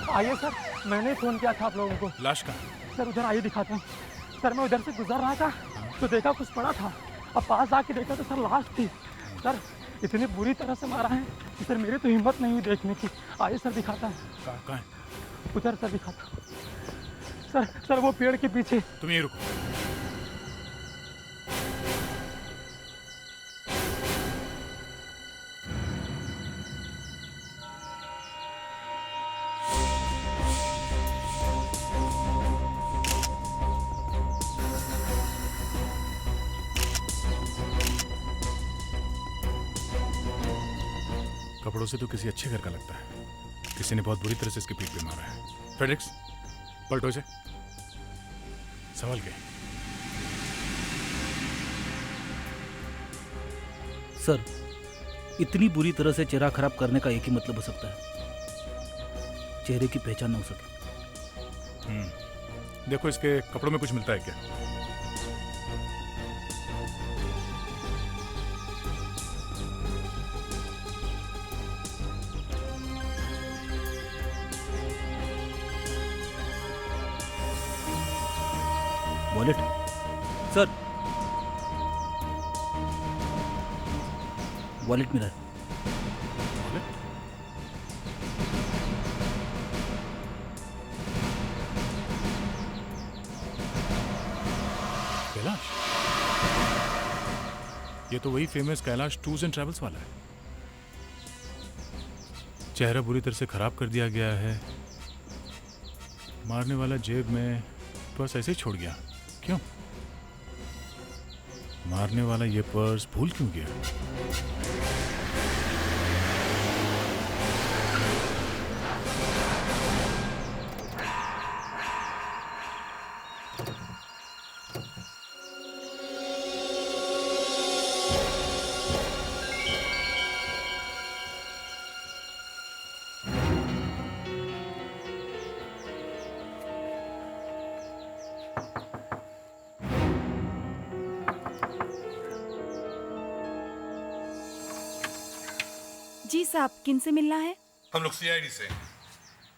आइए सर, मैंने फोन किया था आप लोगों को। लाश कहाँ? सर उधर आइए दिखाते हैं। सर मैं उधर से गुजर रहा था तो देखा कुछ पड़ा था, अब पास आके देखा तो सर लाश थी। सर इतनी बुरी तरह से मारा है कि सर मेरी तो हिम्मत नहीं हुई देखने की। आइए सर दिखाता है। कहाँ है? उधर सर दिखाता हूँ। सर वो पेड़ के पीछे। तुम यहीं रुको। कपड़ों से तो किसी अच्छे घर का लगता है, किसी ने बहुत बुरी तरह से इसके पीठ पे मारा है। फ्रेडरिक्स, पलटो इसे। सवाल क्या है? सर, इतनी बुरी तरह से चेहरा खराब करने का एक ही मतलब हो सकता है, चेहरे की पहचान न हो सके। देखो इसके कपड़ों में कुछ मिलता है क्या? वॉलेट सर, वॉलेट मिला है। कैलाश, ये तो वही famous Kailash tours and travels वाला है। चेहरा बुरी तरह से खराब कर दिया गया है, मारने वाला जेब में पर्स ऐसे ही छोड़ गया। क्यों? मारने वाला ये पर्स भूल क्यों गया? जी साहब, किन से मिलना है? हम लोग सीआईडी से।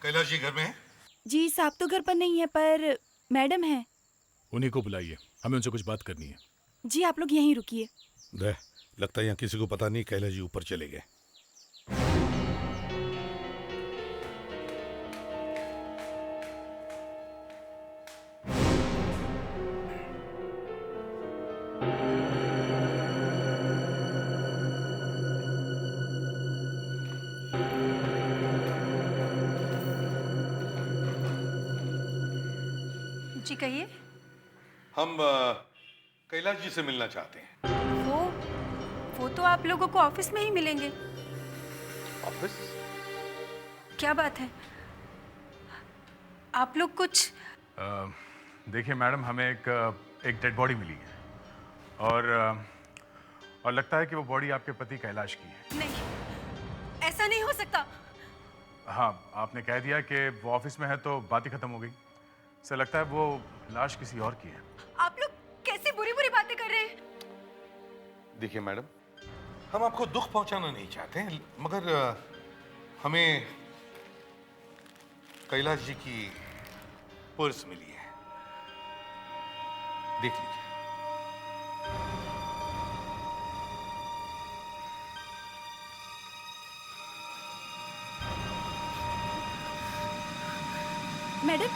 कैलाश जी घर में हैं? जी साहब तो घर पर नहीं है, पर मैडम है। उन्हीं को बुलाइए, हमें उनसे कुछ बात करनी है। जी आप लोग यहीं रुकिए। लगता है यहाँ किसी को पता नहीं कैलाश जी ऊपर चले गए। जी कहिए। हम कैलाश जी से मिलना चाहते हैं। वो तो आप लोगों को ऑफिस में ही मिलेंगे। ऑफिस? क्या बात है, आप लोग कुछ? देखिए मैडम, हमें एक डेड बॉडी मिली है और लगता है कि वो बॉडी आपके पति कैलाश की है। नहीं, ऐसा नहीं हो सकता। हाँ, आपने कह दिया कि वो ऑफिस में है तो बात ही खत्म हो गई। सर लगता है वो लाश किसी और की है। आप लोग कैसी बुरी बुरी बातें कर रहे हैं? देखिए मैडम, हम आपको दुख पहुंचाना नहीं चाहते हैं, मगर हमें कैलाश जी की पर्स मिली है, देख लीजिए। मैडम,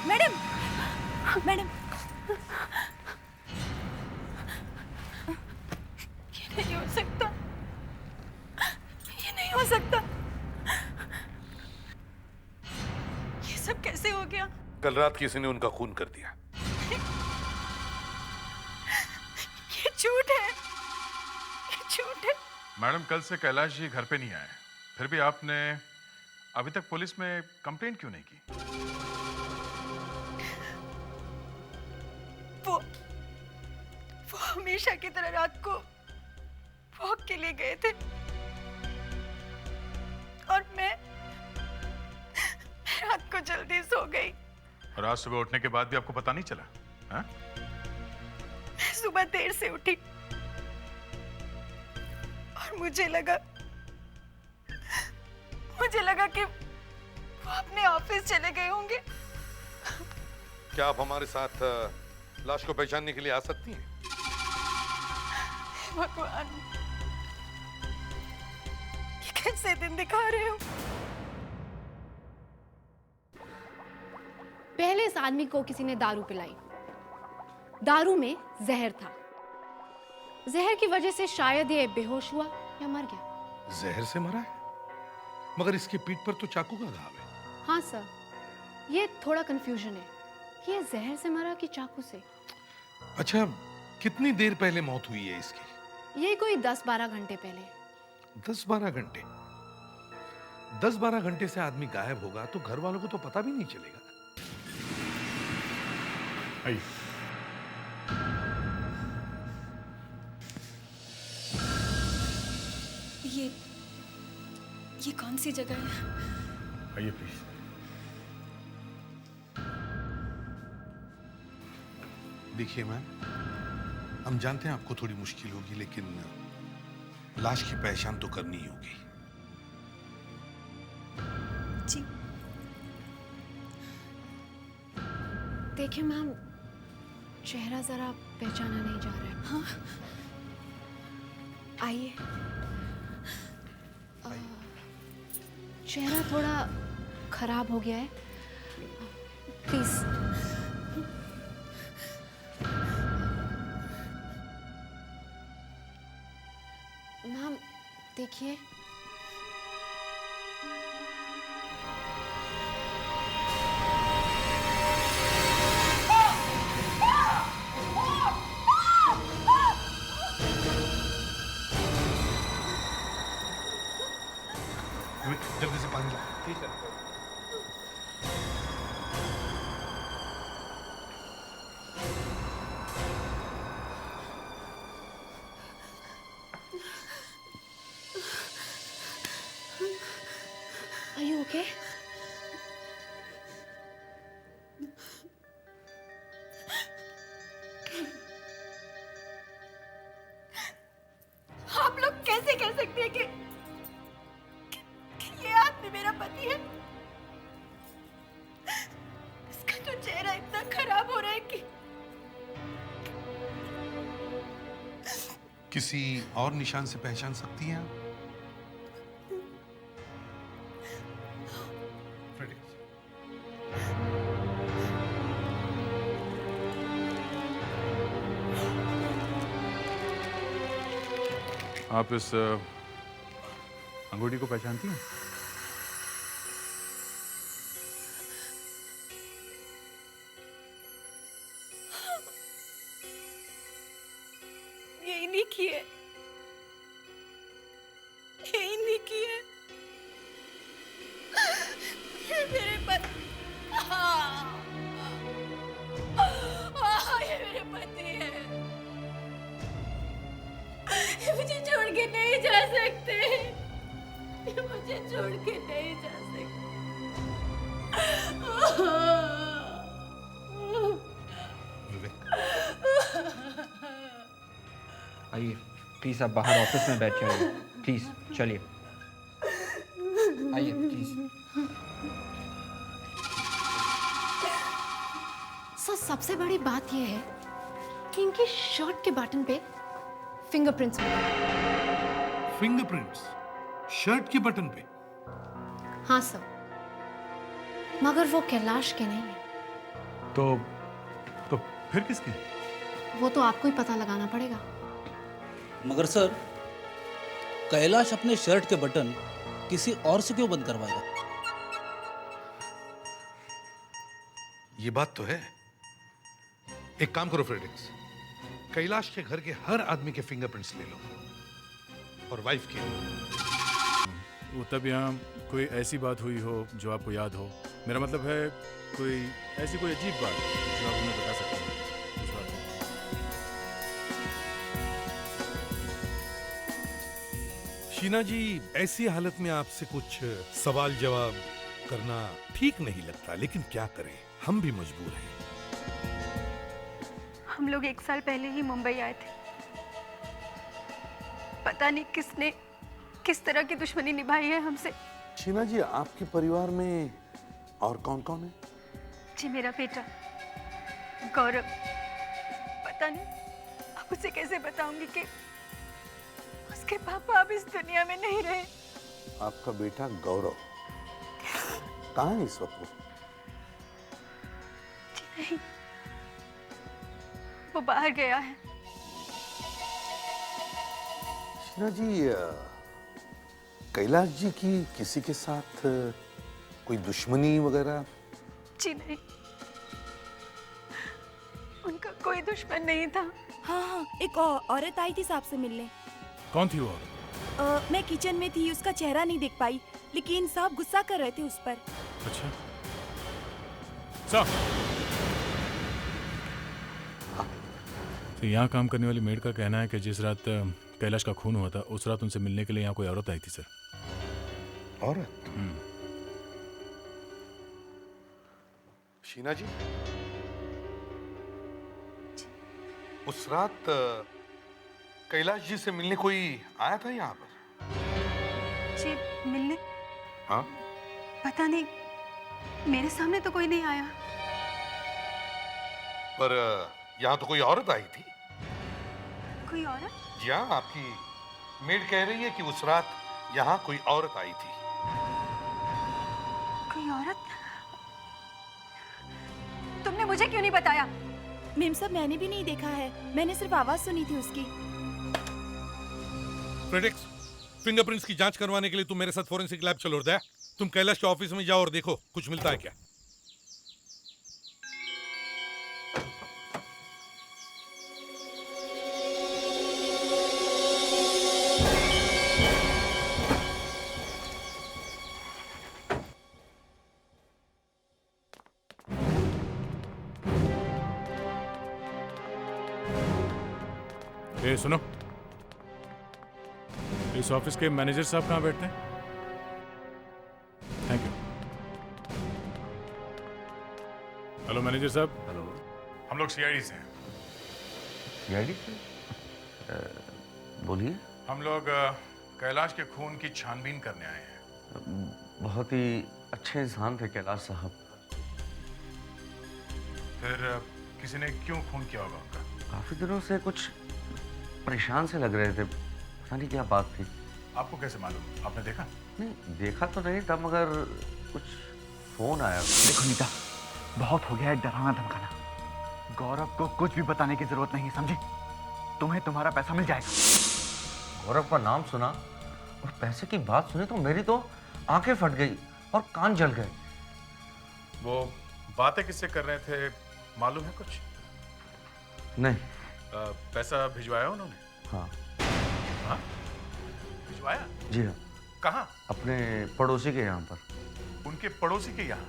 मैडम, मैडम, ये नहीं हो सकता, ये नहीं हो सकता। ये सब कैसे हो गया? कल रात किसी ने उनका खून कर दिया। ये झूठ है, ये झूठ है। मैडम, कल से कैलाश जी घर पे नहीं आए, फिर भी आपने अभी तक पुलिस में कंप्लेंट क्यों नहीं की? वो हमेशा की तरह रात को वॉक के लिए गए थे और मैं रात को जल्दी सो गई। और आज सुबह उठने के बाद भी आपको पता नहीं चला? हाँ? मैं सुबह देर से उठी और मुझे लगा कि वो अपने ऑफिस चले गए होंगे। क्या आप हमारे साथ लाश को पहचानने के लिए आ सकती हैं? भगवान, ये कैसे दिन दिखा रहे हो? पहले इस आदमी को किसी ने दारू पिलाई। दारू में जहर था। जहर की वजह से शायद ये बेहोश हुआ या मर गया। जहर से मरा है? मगर इसकी पीठ पर तो चाकू का घाव है। हाँ सर, ये थोड़ा कंफ्यूजन है कि ये जहर से मरा कि चाकू से। अच्छा, कितनी देर पहले मौत हुई है इसकी? ये कोई 10-12 घंटे पहले। 10-12 घंटे? 10-12 घंटे से आदमी गायब होगा तो घर वालों को तो पता भी नहीं चलेगा। आइए। ये कौन सी जगह है? आइए प्लीज। देखिए मैम, हम जानते हैं आपको थोड़ी मुश्किल होगी, लेकिन लाश की पहचान तो करनी ही होगी। जी। देखिए मैम, चेहरा जरा पहचाना नहीं जा रहा है। हाँ, आइए। चेहरा थोड़ा खराब हो गया है, प्लीज। मैम देखिए, जल्दी से पानी ला। ठीक है। Are you okay? आप लोग कैसे कह सकते हैं कि ये आदमी मेरा पति है? इसका तो चेहरा इतना खराब हो रहा है कि किसी और निशान से पहचान सकती हैं आप? आप इस अंगूठी को पहचानती हैं? ये इन्हीं की है, ये इन्हीं की है। ये मेरे पति, ये मेरे पति है। ये मुझे छोड़ के नहीं जा सकते, ये मुझे छोड़ के नहीं जा सकते। आइए प्लीज, आप बाहर ऑफिस में बैठ जाइए। प्लीज चलिए, आइए प्लीज। सर, सबसे बड़ी बात यह है कि इनकी शर्ट के बटन पे फिंगरप्रिंट्स मिले। फिंगरप्रिंट्स शर्ट के बटन पे? हाँ सर, मगर वो कैलाश के नहीं है। तो फिर किसके? वो तो आपको ही पता लगाना पड़ेगा। मगर सर, कैलाश अपने शर्ट के बटन किसी और से क्यों बंद करवाएगा? ये बात तो है। एक काम करो फ्रेडेक्स, कैलाश के घर के हर आदमी के फिंगरप्रिंट्स ले लो और वाइफ के। वो तब यहाँ कोई ऐसी बात हुई हो जो आपको याद हो। मेरा मतलब है कोई ऐसी कोई अजीब बात जो आप हमें बता सकते हैं उस बात को। शीना जी, ऐसी हालत में आपसे कुछ सवाल जवाब करना ठीक नहीं लगता, लेकिन क्या करें, हम भी मजबूर हैं। हम लोग 1 साल पहले ही मुंबई आए थे। पता नहीं किसने किस तरह की दुश्मनी निभाई है हमसे। शीना जी, आपके परिवार में और कौन कौन है? जी मेरा बेटा गौरव। पता नहीं अब उसे कैसे बताऊंगी कि उसके पापा अब इस दुनिया में नहीं रहे। आपका बेटा गौरव कहाँ है इस वक्त? जी नहीं, वो बाहर गया है। शीना जी, कैलाश जी की किसी के साथ कोई दुश्मनी वगैरह? जी नहीं, उनका कोई दुश्मन नहीं था। हाँ हाँ, एक औरत आई थी साहब से मिलने। कौन थी वो? मैं किचन में थी, उसका चेहरा नहीं देख पाई, लेकिन साहब गुस्सा कर रहे थे उस पर। अच्छा साहब, तो यहाँ काम करने वाली मेड का कहना है कि जिस रात कैलाश का खून हुआ था उस रात उनसे मिलने के लिए यहाँ कोई औरत आई थी सर। औरत? शीना जी, उस रात कैलाश जी से मिलने कोई आया था यहाँ पर? जी मिलने? हाँ? पता नहीं, मेरे सामने तो कोई नहीं आया। पर यहाँ तो कोई औरत आई थी। कोई औरत? जी हाँ, आपकी मेड कह रही है कि उस रात यहाँ कोई औरत आई थी। कोई औरत? तुमने मुझे क्यों नहीं बताया? मेम साहब, मैंने भी नहीं देखा है, मैंने सिर्फ आवाज सुनी थी उसकी। फ्रेडेक्स, फिंगरप्रिंट्स की जांच करवाने के लिए तुम मेरे साथ फोरेंसिक लैब चलो। दया, तुम कैलाश के ऑफिस में जाओ और देखो कुछ मिलता है क्या। ए सुनो, इस ऑफिस के मैनेजर साहब कहाँ बैठते हैं? Thank you. हेलो मैनेजर साहब। हेलो। हम लोग सीआईडी से हैं। सीआईडी से? बोलिए। हम लोग कैलाश के खून की छानबीन करने आए हैं। बहुत ही अच्छे इंसान थे कैलाश साहब। फिर किसी ने क्यों खून किया होगा उनका? काफी दिनों से कुछ परेशान से लग रहे थे, पता नहीं क्या बात थी। आपको कैसे मालूम? आपने देखा? नहीं देखा तो नहीं था, मगर कुछ फोन आया। देखो नीता, बहुत हो गया है डराना धमकाना। गौरव को कुछ भी बताने की जरूरत नहीं, समझी? तुम्हें तुम्हारा पैसा मिल जाएगा। गौरव का नाम सुना और पैसे की बात सुनी तो मेरी तो आंखें फट गई और कान जल गए। वो बातें किससे कर रहे थे मालूम है कुछ? नहीं। पैसा भिजवाया उन्होंने? हाँ। हाँ? भिजवाया? जी हाँ। कहाँ? अपने पड़ोसी के यहाँ पर। उनके पड़ोसी के यहाँ?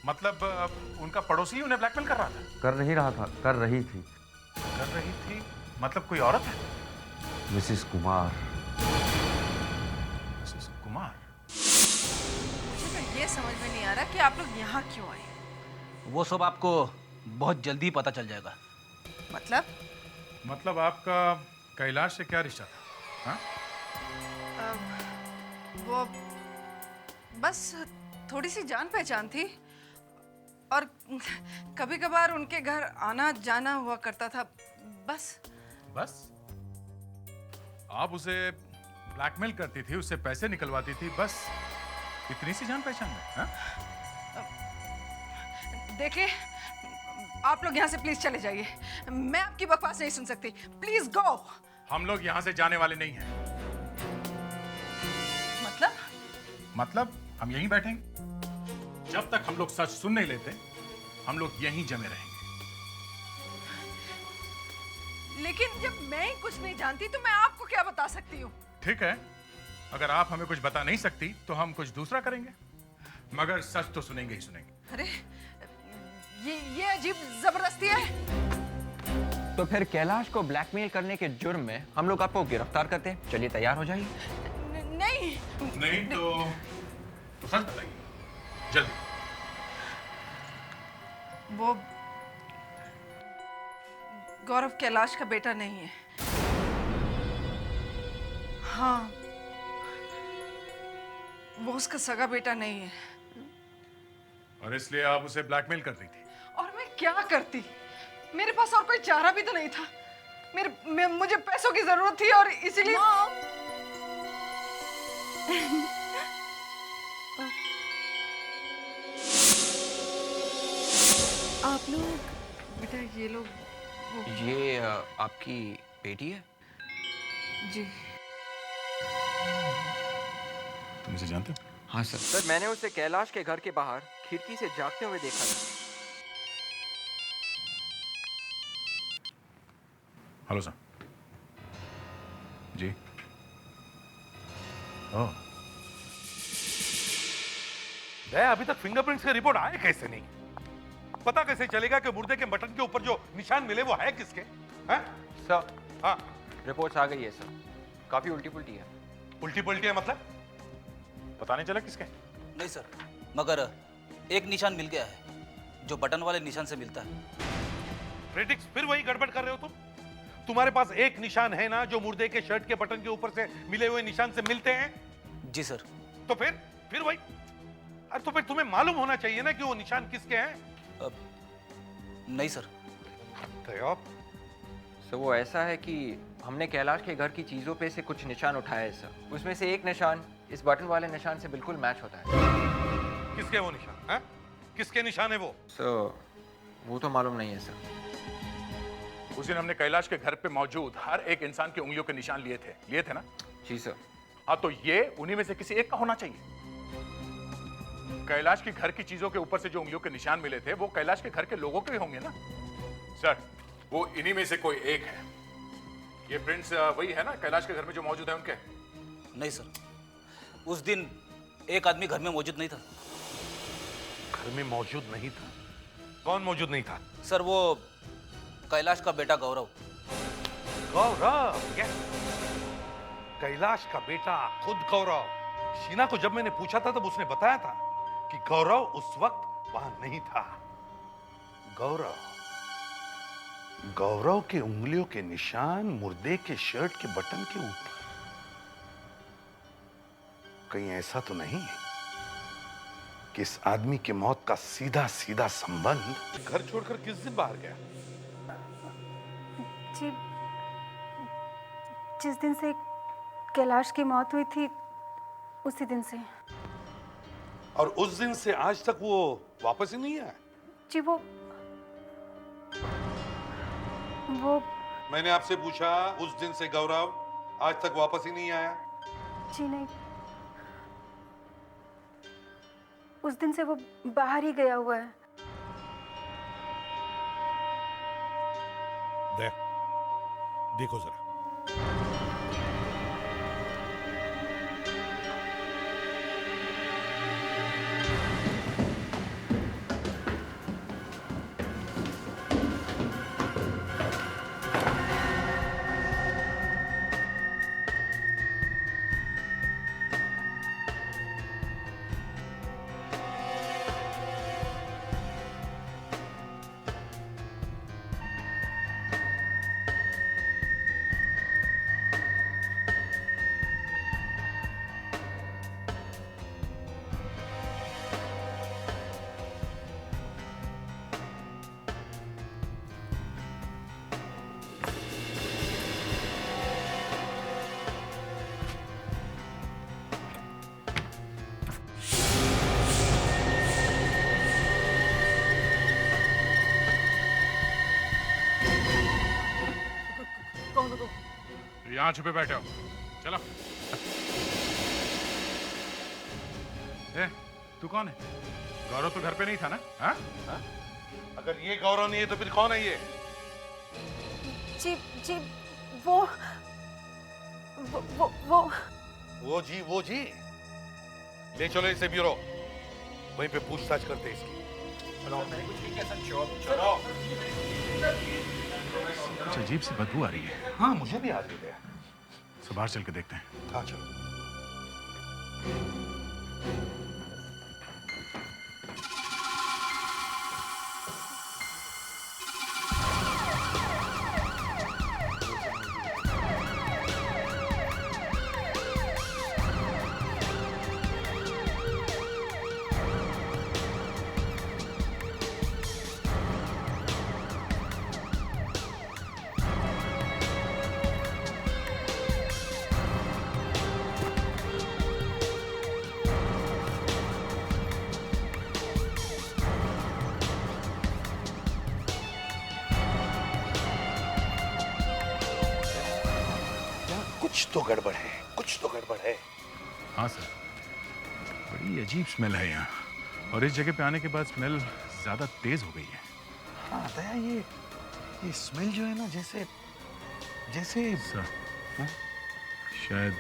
मतलब उनका पड़ोसी उन्हें ब्लैकमेल कर रहा था? कर नहीं रहा था, कर रही थी। कर रही थी? मतलब कोई औरत है? मिसेस कुमार। मिसेस कुमार? मुझे तो ये समझ में नहीं आ रहा कि आप लोग यहाँ क्यों आए। वो सब आपको बहुत जल्दी पता चल जाएगा। मतलब आपका कैलाश से क्या रिश्ता था? हाँ? वो बस थोड़ी सी जान पहचान थी और कभी कभार उनके घर आना जाना हुआ करता था, बस। बस? आप उसे ब्लैकमेल करती थी, उससे पैसे निकलवाती थी, बस इतनी सी जान पहचान में? हाँ? देखिए, आप लोग यहाँ से प्लीज चले जाइए, मैं आपकी बकवास नहीं सुन सकती। Please go. हम लोग यहाँ से जाने वाले नहीं हैं। मतलब हम यहीं बैठेंगे जब तक हम लोग सच सुन नहीं लेते। हम लोग यहीं जमे रहेंगे। लेकिन जब मैं ही कुछ नहीं जानती तो मैं आपको क्या बता सकती हूँ? ठीक है, अगर आप हमें कुछ बता नहीं सकती तो हम कुछ दूसरा करेंगे, मगर सच तो सुनेंगे ही सुनेंगे। अरे ये अजीब जबरदस्ती है। तो फिर कैलाश को ब्लैकमेल करने के जुर्म में हम लोग आपको गिरफ्तार करते हैं। चलिए तैयार हो जाइए। नहीं तो सच बताइए जल्दी। वो गौरव कैलाश का बेटा नहीं है। हाँ, वो उसका सगा बेटा नहीं है। और इसलिए आप उसे ब्लैकमेल कर रही थी। और मैं क्या करती? मेरे पास और कोई चारा भी तो नहीं था। मुझे पैसों की जरूरत थी और इसीलिए आप लोग बेटा ये लोग ये आपकी बेटी है? जी। तुम इसे जानते हो? हाँ सर। सर मैंने उसे कैलाश के घर के बाहर खिड़की से जागते हुए देखा था। Hello sir. जी। ओह। अभी तक फिंगरप्रिंट्स का रिपोर्ट आए कैसे नहीं? पता कैसे चलेगा कि मुर्दे के मटन के ऊपर जो निशान मिले वो है किसके? हैं? सर हाँ रिपोर्ट्स आ गई है सर। काफी उल्टी पुल्टी है। उल्टी पुल्टी है मतलब? पता नहीं चला किसके? नहीं सर, मगर एक निशान मिल गया है जो बटन वाले निशान से मिलता है। क्रिटिक्स फिर वही गड़बड़ कर रहे हो तुम? तुम्हारे पास एक निशान है ना जो मुर्दे के शर्ट के बटन के ऊपर से मिले हुए निशान से मिलते हैं? जी सर। तो फिर वही। अरे तो फिर तुम्हें मालूम होना चाहिए ना कि वो निशान किसके हैं? नहीं सर। सर वो ऐसा है कि हमने कैलाश के घर की चीजों पे से कुछ निशान उठाए हैं सर। उसमें से एक निशान इस बटन वाले निशान से बिल्कुल मैच होता है। किसके वो निशान? हैं? किसके निशान है वो? सर वो तो मालूम नहीं है सर। उस दिन हमने कैलाश के घर पे मौजूद हर एक इंसान की उंगलियों के निशान लिए थे ना? जी सर। हाँ तो ये उन्हीं में से किसी एक का होना चाहिए। कैलाश के घर की चीजों के ऊपर से जो उंगलियों के निशान मिले थे वो कैलाश के घर के लोगों के होंगे ना? सर वो इन्हीं में से कोई एक है। ये प्रिंट्स वही है ना कैलाश के घर में जो मौजूद है उनके? नहीं सर, उस दिन एक आदमी घर में मौजूद नहीं था। घर में मौजूद नहीं था? कौन मौजूद नहीं था? सर वो कैलाश का बेटा गौरव। गौरव? कैलाश का बेटा खुद गौरव। शीना को जब मैंने पूछा था तब उसने बताया था कि गौरव उस वक्त वहां नहीं था। गौरव के उंगलियों के निशान मुर्दे के शर्ट के बटन के ऊपर। कहीं ऐसा तो नहीं कि इस आदमी की मौत का सीधा सीधा संबंध घर छोड़कर किस दिन बाहर गया? जी जिस दिन से कैलाश की मौत हुई थी उसी दिन से। और उस दिन से आज तक वो वापस ही नहीं आया? जी वो मैंने आपसे पूछा उस दिन से गौरव आज तक वापस ही नहीं आया? जी नहीं, उस दिन से वो बाहर ही गया हुआ है। देखो जरा। यहाँ छुपे बैठे हो, चलो। ए, तू कौन है? गौरव तो घर पे नहीं था ना? हाँ? अगर ये गौरव नहीं है तो फिर कौन है ये? जी जी वो जी ले चलो इसे ब्यूरो, वहीं पे पूछताछ करते हैं इसकी। चलो। कुछ अजीब सी बदबू आ रही है। हाँ मुझे भी आ रही है। सब बाहर चल के देखते हैं। हाँ चलो। कुछ तो गड़बड़ है, कुछ तो गड़बड़ है। हाँ सर, बड़ी अजीब स्मेल है यहाँ, और इस जगह पे आने के बाद स्मेल ज्यादा तेज हो गई है। हाँ दया, ये स्मेल जो है ना, जैसे सर, शायद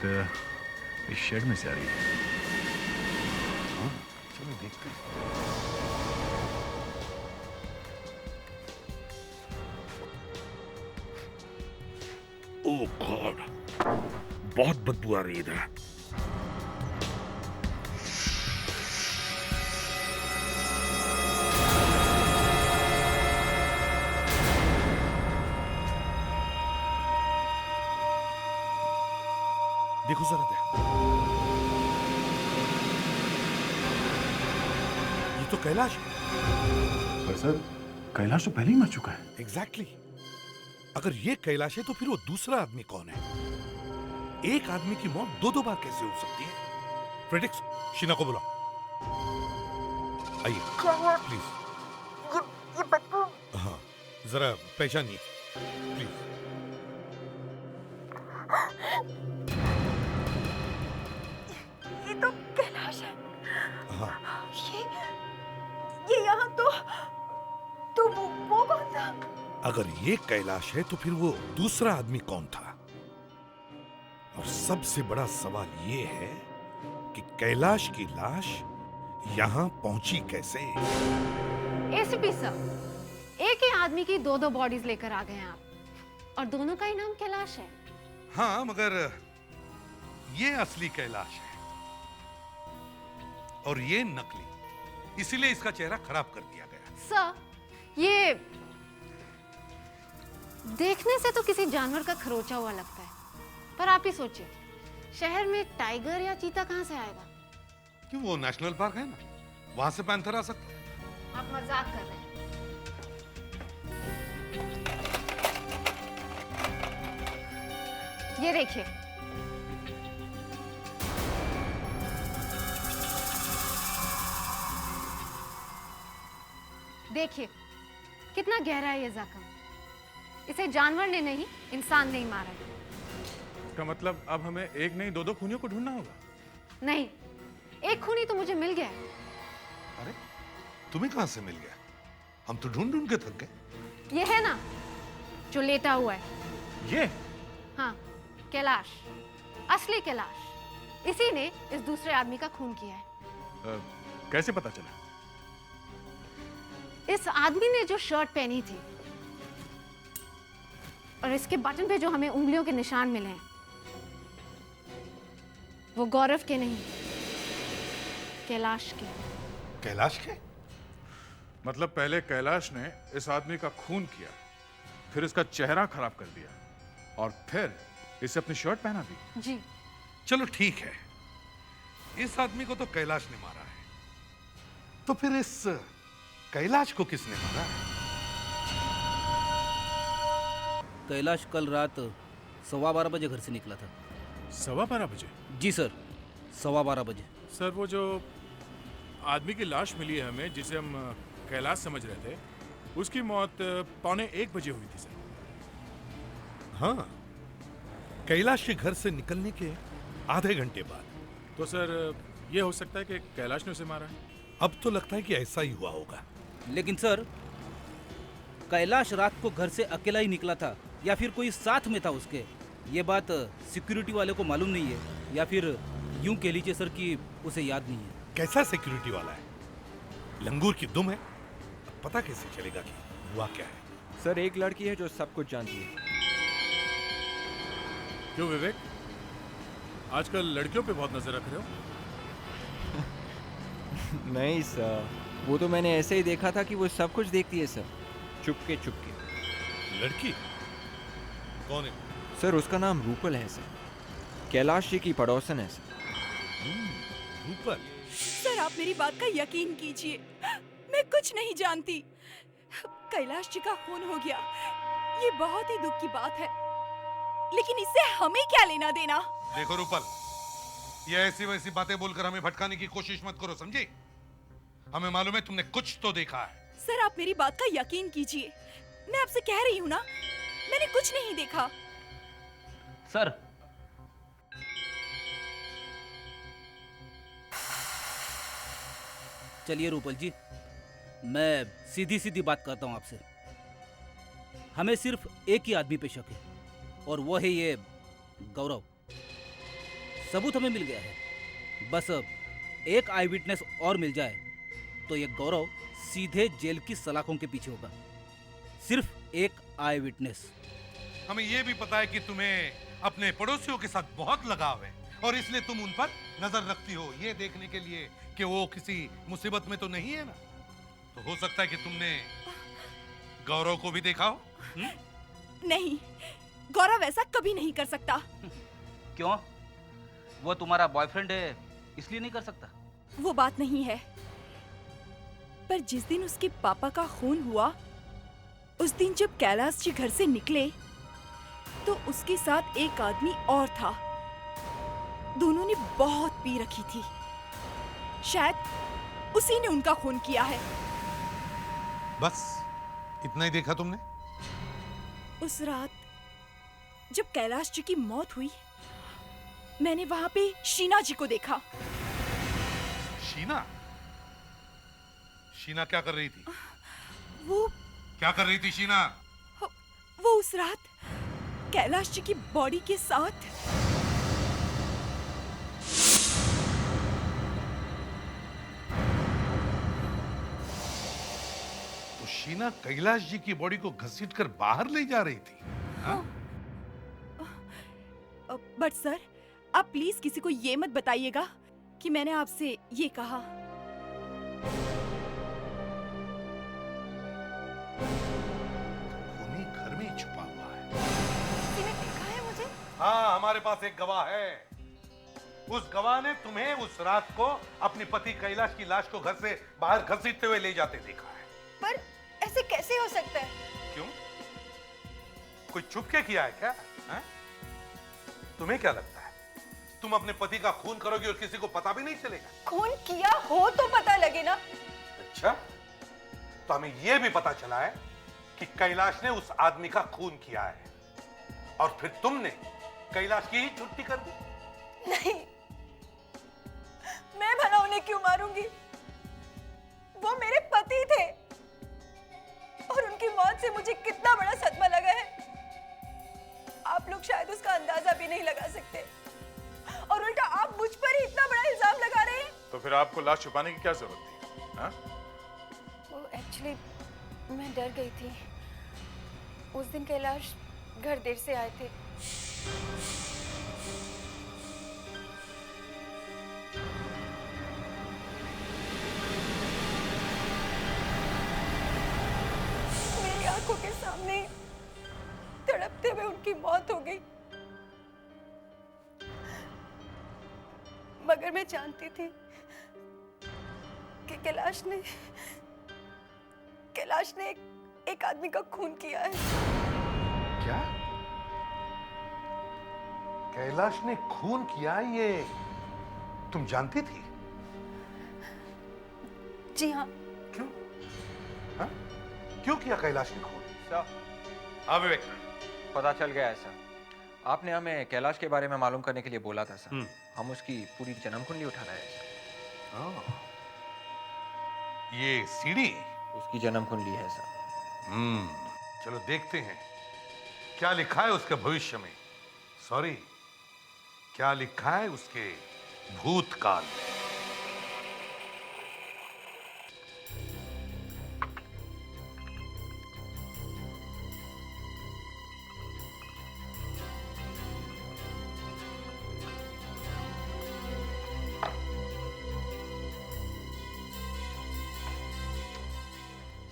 इस शेड में से आ रही है। हाँ, चलो देखते हैं। ओह गॉड, बहुत बदबू आ रही है इधर। देखो जरा दया, ये तो कैलाश है। पर सर, कैलाश तो पहले ही मर चुका है। एग्जैक्टली। अगर ये कैलाश है तो फिर वो दूसरा आदमी कौन है? एक आदमी की मौत दो बार कैसे हो सकती है? फ्रेडिक्स, शीना को बुलाओ। आइए प्लीज। ये बदबू। हाँ, जरा पहचानिए प्लीज। ये तो कैलाश है। हाँ, ये यहाँ तो वो कौन था? अगर ये कैलाश है तो फिर वो दूसरा आदमी कौन था? और सबसे बड़ा सवाल ये है कि कैलाश की लाश यहां पहुंची कैसे? एसीपी सर, एक ही आदमी की दो बॉडीज लेकर आ गए हैं आप, और दोनों का ही नाम कैलाश है। हाँ, मगर ये असली कैलाश है और ये नकली, इसीलिए इसका चेहरा खराब कर दिया गया। सर, ये देखने से तो किसी जानवर का खरोचा हुआ लगता है, पर आप ही सोचिए, शहर में टाइगर या चीता कहां से आएगा? क्यों, वो नेशनल पार्क है ना, वहां से पैंथर आ सकता है। आप मजाक कर रहे हैं। ये देखिए, देखिए कितना गहरा है ये जख्म। इसे जानवर ने नहीं, इंसान ने ही मारा है। इसका मतलब अब हमें एक नहीं दो खूनियों को ढूंढना होगा। नहीं, एक खूनी तो मुझे मिल गया है। अरे, तुम्हें कहां से मिल गया? हम तो ढूंढ ढूंढ के थक गए। ये है ना, जो लेटा हुआ है। ये? हाँ, कैलाश, असली कैलाश। इसी ने इस दूसरे आदमी का खून किया है। कैसे पता चला? इस आदमी ने जो शर्ट पहनी थी और इसके बटन पे जो हमें उंगलियों के निशान मिले हैं, वो गौरव के नहीं, कैलाश के। कैलाश के? मतलब पहले कैलाश ने इस आदमी का खून किया, फिर इसका चेहरा खराब कर दिया, और फिर इसे अपनी शर्ट पहना दी। जी। चलो ठीक है, इस आदमी को तो कैलाश ने मारा है, तो फिर इस कैलाश को किसने मारा? कैलाश कल रात 12:15 बजे घर से निकला था। 12:15 बजे? जी सर, 12:15 बजे। सर, वो जो आदमी की लाश मिली है हमें, जिसे हम कैलाश समझ रहे थे, उसकी मौत 12:45 बजे हुई थी सर। हाँ, कैलाश के घर से निकलने के आधे घंटे बाद। तो सर, ये हो सकता है कि कैलाश ने उसे मारा है। अब तो लगता है कि ऐसा ही हुआ होगा। लेकिन सर, कैलाश रात को घर से अकेला ही निकला था या फिर कोई साथ में था उसके, ये बात सिक्योरिटी वाले को मालूम नहीं है, या फिर यूं कह लीजिए सर कि उसे याद नहीं है। कैसा सिक्योरिटी वाला है? लंगूर की दुम है, पता कैसे चलेगा कि हुआ क्या है? सर, एक लड़की है जो सब कुछ जानती है। क्यों विवेक, आजकल लड़कियों पे बहुत नजर रख रहे हो? नहीं सर, वो तो मैंने ऐसे ही देखा था कि वो सब कुछ देखती है सर, चुपके चुपके। लड़की कौन है? सर, उसका नाम रूपल है सर, कैलाश जी की पड़ोसन है सर। रूपल? सर, आप मेरी बात का यकीन कीजिए, मैं कुछ नहीं जानती। कैलाश जी का खून हो गया, ये बहुत ही दुख की बात है, लेकिन इससे हमें क्या लेना देना? देखो रूपल, ये ऐसी वैसी बातें बोलकर हमें भटकाने की कोशिश मत करो, समझे? हमें मालूम है तुमने कुछ तो देखा है। सर, आप मेरी बात का यकीन कीजिए, मैं आपसे कह रही हूँ ना, मैंने कुछ नहीं देखा। सर, चलिए रूपल जी, मैं सीधी सीधी बात करता हूँ आपसे। हमें सिर्फ एक ही आदमी पे शक है, और वो है ये गौरव। सबूत हमें मिल गया है, बस एक आई विटनेस और मिल जाए तो ये गौरव सीधे जेल की सलाखों के पीछे होगा। सिर्फ एक आई विटनेस। हमें ये भी पता है कि तुम्हें अपने पड़ोसियों के साथ बहुत लगाव है और इसलिए तुम उन पर नजर रखती हो, ये देखने के लिए कि वो किसी मुसीबत में तो नहीं है ना। तो हो सकता है कि तुमने गौरव को भी देखा हो। नहीं, गौरव ऐसा कभी नहीं कर सकता। क्यों? वो तुम्हारा बॉयफ्रेंड है इसलिए नहीं कर सकता? वो बात नहीं है, पर जिस दिन उसके पापा का खून हुआ, उस दिन जब कैलाश जी घर से निकले तो उसके साथ एक आदमी और था। दोनों ने बहुत पी रखी थी, शायद उसी ने उनका खून किया है। बस इतना ही देखा तुमने? उस रात जब कैलाश जी की मौत हुई, मैंने वहां पे शीना जी को देखा। शीना? शीना क्या कर रही थी? वो क्या कर रही थी शीना? वो उस रात कैलाश जी की बॉडी के साथ तो शीना कैलाश जी की बॉडी को घसीटकर बाहर ले जा रही थी। हाँ? बट सर, आप प्लीज किसी को ये मत बताइएगा कि मैंने आपसे ये कहा। खूनी घर में ही छुपा हुआ है। किसी ने देखा है मुझे? हाँ, हमारे पास एक गवाह है। उस गवाह ने तुम्हें उस रात को अपनी पति कैलाश की लाश को घर से बाहर घसीटते हुए ले जाते देखा है। पर ऐसे कैसे हो सकता है? क्यों? कोई छुप के किया है क्या? है? तुम्हें क्या लगता है तुम अपने पति का खून करोगे और किसी को पता भी नहीं चलेगा? खून किया हो तो पता लगे ना। अच्छा, तो हमें यह भी पता चला है कि कैलाश ने उस आदमी का खून किया है और फिर तुमने कैलाश की ही छुट्टी कर दी। नहीं, मैं भला उन्हें क्यों मारूंगी? वो मेरे पति थे और उनकी मौत से मुझे कितना बड़ा सदमा लगा है, आप लोग शायद उसका अंदाजा भी नहीं लगा सकते। और उल्टा आप मुझ पर ही इतना बड़ा इल्जाम लगा रहे हैं। तो फिर आपको लाश छुपाने की क्या जरूरत थी? हाँ? वो एक्चुअली मैं डर गई थी। उस दिन कैलाश घर देर से आए थे। मेरी आंखों के सामने तड़पते हुए उनकी मौत हो गई। मगर मैं जानती थी कि कैलाश ने एक आदमी का खून किया है। क्या? कैलाश ने खून किया, ये तुम जानती थी? जी हाँ। क्यों? हाँ? क्यों किया कैलाश ने खून? सर, विवेक, पता चल गया है सर। आपने हमें कैलाश के बारे में मालूम करने के लिए बोला था सर। हम उसकी पूरी जन्म कुंडली उठा रहे हैं सर। ये सीढ़ी उसकी जन्म कुंडली है सर। चलो देखते हैं क्या लिखा है उसके भविष्य में। सॉरी, क्या लिखा है उसके भूतकाल में।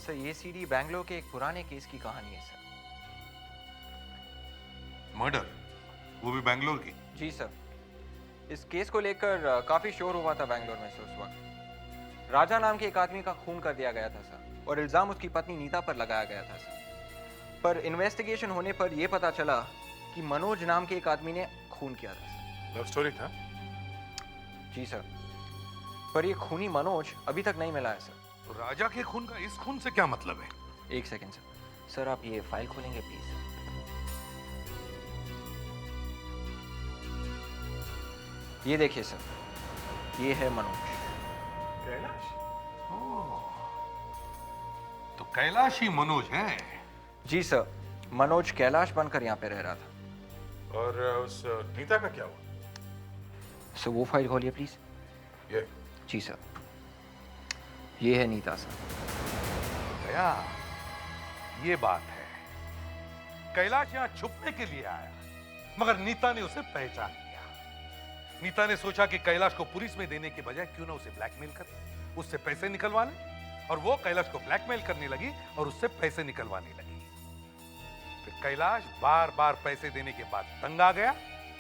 सर, ये सीडी बैंगलोर के एक पुराने केस की कहानी है सर। मर्डर, वो भी बैंगलोर की? जी सर। इस केस को लेकर काफी शोर हुआ था बैंगलोर में सर। उस वक्त राजा नाम के एक आदमी का खून कर दिया गया था सर, और इल्जाम उसकी पत्नी नीता पर लगाया गया था सर। पर इन्वेस्टिगेशन होने पर यह पता चला कि मनोज नाम के एक आदमी ने खून किया था सर। लव स्टोरी था? जी सर, पर ये खूनी मनोज अभी तक नहीं मिला है सर। तो राजा के खून का इस खून से क्या मतलब है? एक सेकेंड सर। सर, आप ये फाइल खोलेंगे प्लीज? ये देखिए सर, ये है मनोज। कैलाश? तो कैलाश ही मनोज है। जी सर, मनोज कैलाश बनकर यहाँ पे रह रहा था। और उस नीता का क्या हुआ? सर वो फाइल खोलिए प्लीज। ये जी सर, ये है नीता सर। गया, ये बात है। कैलाश यहां छुपने के लिए आया, मगर नीता ने उसे पहचान लिया। नीता ने सोचा कि कैलाश को पुलिस में देने के बजाय क्यों ना उसे ब्लैकमेल करे, उससे पैसे निकलवा ले। और वो कैलाश को ब्लैकमेल करने लगी और उससे पैसे निकलवाने लगी। फिर कैलाश बार बार पैसे देने के बाद तंग आ गया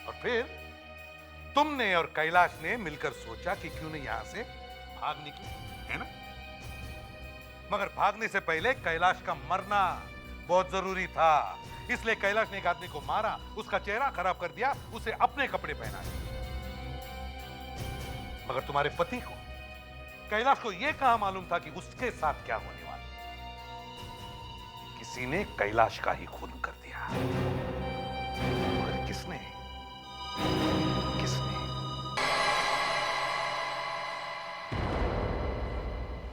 और फिर तुमने और कैलाश ने मिलकर सोचा कि क्यों नहीं यहां से भाग निकले, है ना? मगर भागने से पहले कैलाश का मरना बहुत जरूरी था। इसलिए कैलाश ने एक आदमी को मारा, उसका चेहरा खराब कर दिया, उसे अपने कपड़े पहना दिए। मगर तुम्हारे पति को, कैलाश को यह कहां मालूम था कि उसके साथ क्या होने वाला? किसी ने कैलाश का ही खून कर दिया। मगर किसने?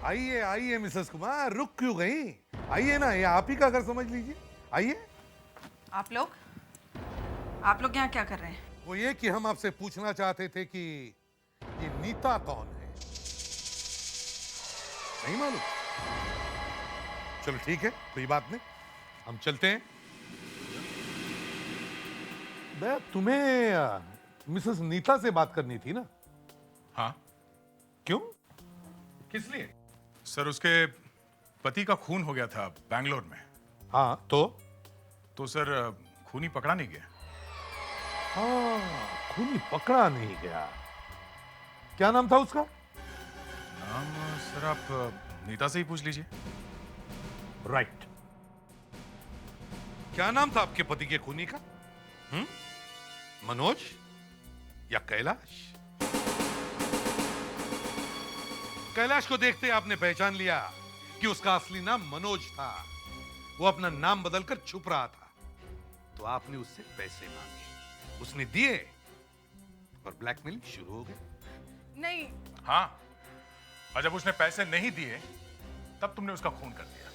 आइए आइए मिसेस कुमार, रुक क्यों गई? आइए ना, ये आप ही का घर समझ लीजिए। आइए। आप लोग यहाँ क्या कर रहे हैं? वो ये कि हम आपसे पूछना चाहते थे कि ये नीता कौन है? नहीं मालूम? चलो ठीक है, कोई बात नहीं, हम चलते हैं। तुम्हें मिसेस नीता से बात करनी थी ना? हाँ। क्यों? किस लिए? सर, उसके पति का खून हो गया था बैंगलोर में। हाँ, तो सर खूनी पकड़ा नहीं गया। हाँ, खूनी पकड़ा नहीं गया। क्या नाम था उसका? नाम सर आप नीता से ही पूछ लीजिए। राइट। क्या नाम था आपके पति के खूनी का? मनोज या कैलाश? कैलाश को देखते आपने पहचान लिया कि उसका असली नाम मनोज था। वो अपना नाम बदलकर छुप रहा था, तो आपने उससे पैसे मांगे, उसने दिए और ब्लैकमेलिंग शुरू हो गई। नहीं। हाँ, और जब उसने पैसे नहीं दिए तब तुमने उसका खून कर दिया।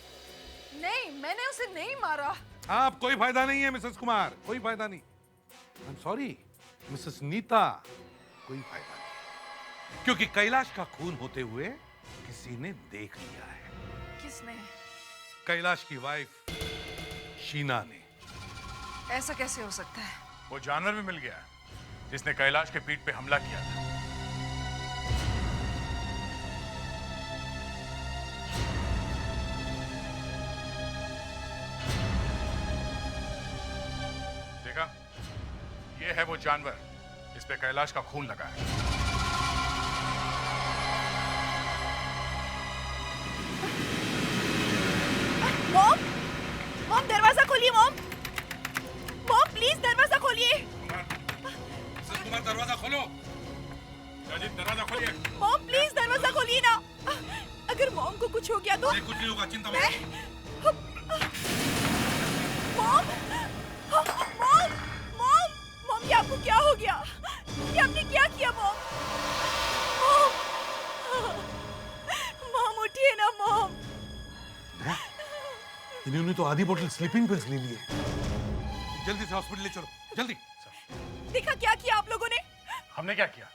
नहीं, मैंने उसे नहीं मारा। आप कोई फायदा नहीं है मिसेस कुमार, कोई फायदा नहीं। I am sorry Mrs Nita, कोई फायदा नहीं, क्योंकि कैलाश का खून होते हुए किसी ने देख लिया है। किसने? कैलाश की वाइफ शीना ने। ऐसा कैसे हो सकता है? वो जानवर भी मिल गया जिसने कैलाश के पीठ पे हमला किया था। देखा, ये है वो जानवर इस पे कैलाश का खून लगा है। मॉम, मॉम दरवाजा खोलिए मॉम। मॉम प्लीज दरवाजा खोलिए। कुमार दरवाजा खोलो। दरवाजा खोलिए। मॉम प्लीज दरवाजा खोलिए ना। अगर मॉम को कुछ हो गया तो? कुछ नहीं होगा, चिंता मत करो। मॉम, मॉम, मॉम, मॉम ये आपको क्या हो गया? ये आपने क्या किया मॉम? मॉम उठिए ना मॉम। इन्होंने तो आधी बोतल स्लीपिंग पिल्स ले ली है। जल्दी से हॉस्पिटल ले चलो, जल्दी। देखा क्या किया आप लोगों ने? हमने क्या किया?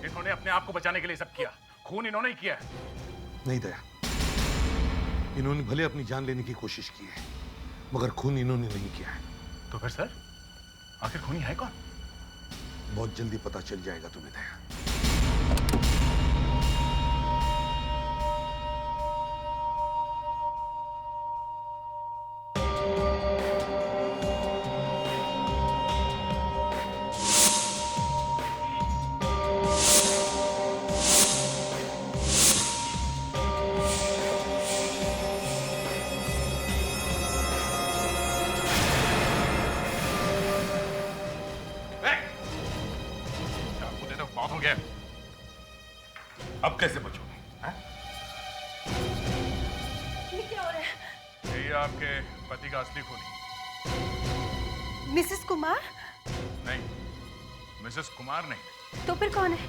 इन्होंने अपने आप को बचाने के लिए सब किया। खून इन्होंने ही किया है। नहीं दया, इन्होंने भले अपनी जान लेने की कोशिश की है, मगर खून इन्होंने नहीं किया है। तो फिर सर, आखिर खूनी है कौन? बहुत जल्दी पता चल जाएगा तुम्हें दया। अब कैसे बचोगे? ये क्या हो रहा है? यही आपके पति का असली खूनी। मिसेस कुमार? नहीं, मिसेस कुमार नहीं। तो फिर कौन है?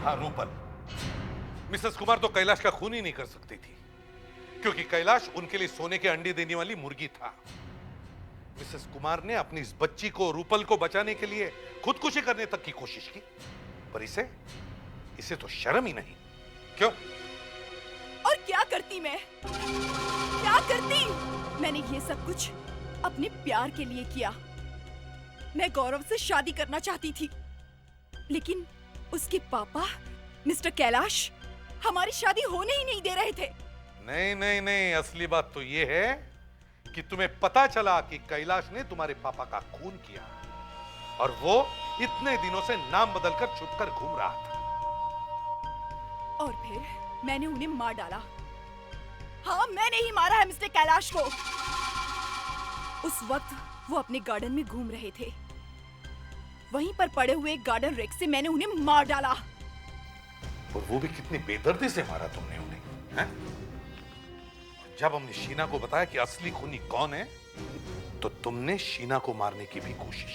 हाँ, रूपल। मिसेस कुमार तो कैलाश का खून ही नहीं कर सकती थी, क्योंकि कैलाश उनके लिए सोने के अंडे देने वाली मुर्गी था। मिसेस कुमार ने अपनी इस बच्ची को, रूपल को बचाने के लिए खुदकुशी करने तक की कोशिश की, पर इसे तो शर्म ही नहीं। क्यों? और क्या करती मैं? क्या करती? मैंने ये सब कुछ अपने प्यार के लिए किया। मैं गौरव से शादी करना चाहती थी, लेकिन उसके पापा मिस्टर कैलाश हमारी शादी होने ही नहीं दे रहे थे। नहीं नहीं नहीं, असली बात तो ये है कि तुम्हें पता चला कि कैलाश ने तुम्हारे पापा का खून किया और वो इतने दिनों से नाम बदलकर छुपकर घूम रहा था। और फिर मैंने उन्हें मार डाला। हाँ, मैंने ही मारा है मिस्टर कैलाश को। उस वक्त वो अपने गार्डन में घूम रहे थे। वहीं पर पड़े हुए गार्डन रेक से मैंने उन्हें मार डाला। और वो भी कितनी बेदर्दी से मारा तुमने उन्हें, हैं? जब हमने शीना को बताया कि असली खूनी कौन है, तो तुमने शीना को मारने की भी कोशिश